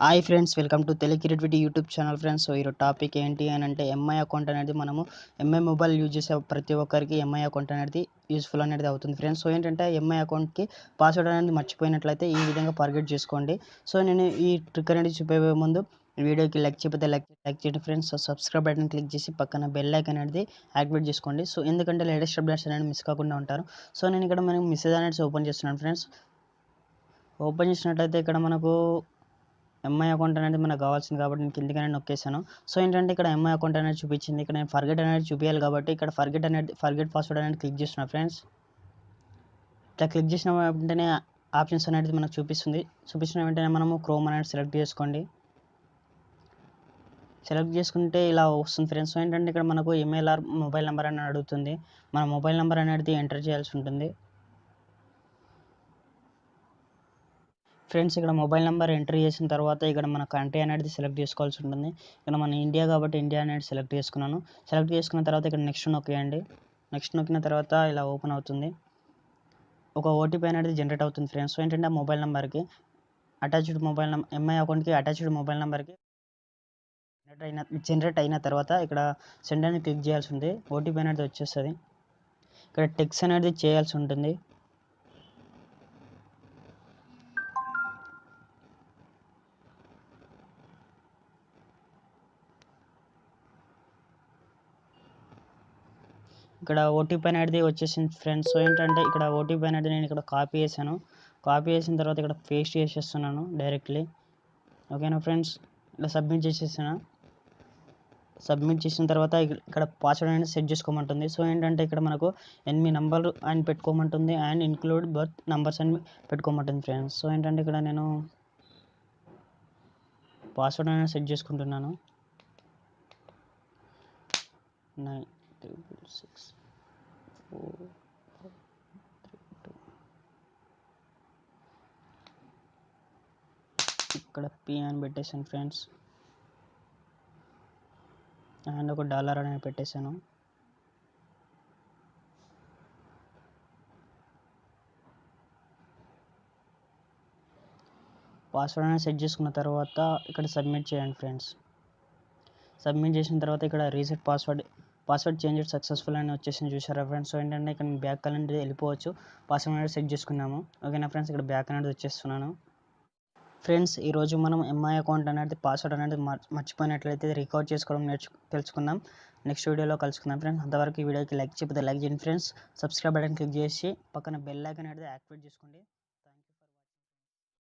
Hi friends, welcome to Telugu creativity YouTube channel friends. So ఈరోజు topic ఏంటి అని అంటే ఎంఐ అకౌంట్ అనేది మనము ఎంఐ మొబైల్ యూజ్ చేసే ప్రతి ఒక్కరికి ఎంఐ అకౌంట్ అనేది యూస్ఫుల్ అనేది అవుతుంది ఫ్రెండ్స్. సో ఏంటంటే ఎంఐ అకౌంట్కి పాస్వర్డ్ అనేది మర్చిపోయినట్లయితే ఈ విధంగా ఫర్గెట్ చేసుకోండి. సో నేను ఈ ట్రిక్ అనేది చూపే ముందు వీడియోకి లైక్ చేయకపోతే లైక్ చేయండి friends. So subscribe button click చేసి పక్కన బెల్ ఐకాన్ అనేది యాక్టివేట్ చేసుకోండి. సో ఎందుకంటే లేటెస్ట్ అప్డేట్స్ అనేది మిస్ కాకుండా ఉంటారు. సో నేను ఇక్కడ మనకి మెసేజ్ అనేది ఓపెన్ చేస్తున్నాను ఫ్రెండ్స్. ఓపెన్ చేసినట్లయితే ఇక్కడ మనకు ఎంఐ అకౌంట్ అనేది మనకు కావాల్సింది కాబట్టి నేను కిందికనే నొక్కేసాను. సో ఏంటంటే ఇక్కడ ఎంఐ అకౌంట్ అనేది చూపించింది. ఇక్కడ నేను ఫర్గెట్ అనేది చూపించాలి కాబట్టి ఇక్కడ ఫర్గెట్ పాస్వర్డ్ అనేది క్లిక్ చేస్తున్నా ఫ్రెండ్స్. ఇట్లా క్లిక్ చేసిన వెంటనే ఆప్షన్స్ అనేది మనకు చూపిస్తున్న వెంటనే మనము క్రోమ్ అనేది సెలెక్ట్ చేసుకోండి. సెలెక్ట్ చేసుకుంటే ఇలా వస్తుంది ఫ్రెండ్స్. సో ఏంటంటే ఇక్కడ మనకు ఈమెయిల్ ఆర్ మొబైల్ నెంబర్ అని అడుగుతుంది. మన మొబైల్ నెంబర్ అనేది ఎంటర్ చేయాల్సి ఉంటుంది ఫ్రెండ్స్. ఇక్కడ మొబైల్ నెంబర్ ఎంటర్ చేసిన తర్వాత ఇక్కడ మన కంట్రీ అనేది సెలెక్ట్ చేసుకోవాల్సి ఉంటుంది. ఇక్కడ మన ఇండియా కాబట్టి ఇండియా అనేది సెలెక్ట్ చేసుకున్నాను. సెలెక్ట్ చేసుకున్న తర్వాత ఇక్కడ నెక్స్ట్ నొక్కేయండి. నెక్స్ట్ నొక్కిన తర్వాత ఇలా ఓపెన్ అవుతుంది. ఒక ఓటీపీ అనేది జనరేట్ అవుతుంది ఫ్రెండ్స్. సో ఏంటంటే ఆ మొబైల్ నెంబర్కి ఎంఐ అకౌంట్కి అటాచ్డ్ మొబైల్ నెంబర్కి జనరేట్ అయిన తర్వాత ఇక్కడ సెండ్ అని క్లిక్ చేయాల్సి ఉంది. ఓటీపీ అనేది వచ్చేస్తుంది. ఇక్కడ టెక్స్ట్ అనేది చేయాల్సి ఉంటుంది. ఇక్కడ ఓటీపీ అనేది వచ్చేసింది ఫ్రెండ్స్. సో ఏంటంటే ఇక్కడ ఓటీపీ అనేది నేను ఇక్కడ కాపీ చేశాను. కాపీ చేసిన తర్వాత ఇక్కడ పేస్ట్ చేసేస్తున్నాను డైరెక్ట్లీ. ఓకేనా ఫ్రెండ్స్, ఇలా సబ్మిట్ చేసేసాను. సబ్మిట్ చేసిన తర్వాత ఇక్కడ పాస్వర్డ్ అనేది సెట్ చేసుకోమంటుంది. సో ఏంటంటే ఇక్కడ మనకు 8 నంబర్లు అని పెట్టుకోమంటుంది అండ్ ఇంక్లూడ్ బర్త్ నంబర్స్ అని పెట్టుకోమంటుంది ఫ్రెండ్స్. సో ఏంటంటే ఇక్కడ నేను పాస్వర్డ్ అనేది సెట్ చేసుకుంటున్నాను. 966 ఇక్కడ పి అని పెట్టేశాను ఫ్రెండ్స్ అండ్ ఒక $1 అనేది పెట్టేశాను. పాస్వర్డ్ అనేది సెట్ చేసుకున్న తర్వాత ఇక్కడ సబ్మిట్ చేయండి ఫ్రెండ్స్. సబ్మిట్ చేసిన తర్వాత ఇక్కడ రీసెట్ పాస్వర్డ్ చేంజ్ సక్సెస్ఫుల్ అని వచ్చేసింది, చూసారా ఫ్రెండ్స్. సో ఏంటంటే ఇక్కడ బ్యాక్ అనేది వెళ్ళిపోవచ్చు. పాస్వర్డ్ అనేది సెట్ చేసుకున్నాము. ఓకేనా ఫ్రెండ్స్, ఇక్కడ బ్యాక్ అనేది వచ్చేస్తున్నాను ఫ్రెండ్స్. ఈరోజు మనం ఎంఐ అకౌంట్ అనేది పాస్వర్డ్ అనేది మర్చిపోయినట్లయితే రికవర్ చేసుకోవడం తెలుసుకుందాం. నెక్స్ట్ వీడియోలో కలుసుకుందాం ఫ్రెండ్స్. అంతవరకు ఈ వీడియోకి లైక్ చేయకపోతే లైక్ చేయండి ఫ్రెండ్స్. సబ్స్క్రైబ్ బటన్ క్లిక్ చేసి పక్కన బెల్ ఐకాన్ అనేది యాక్టివేట్ చేసుకోండి.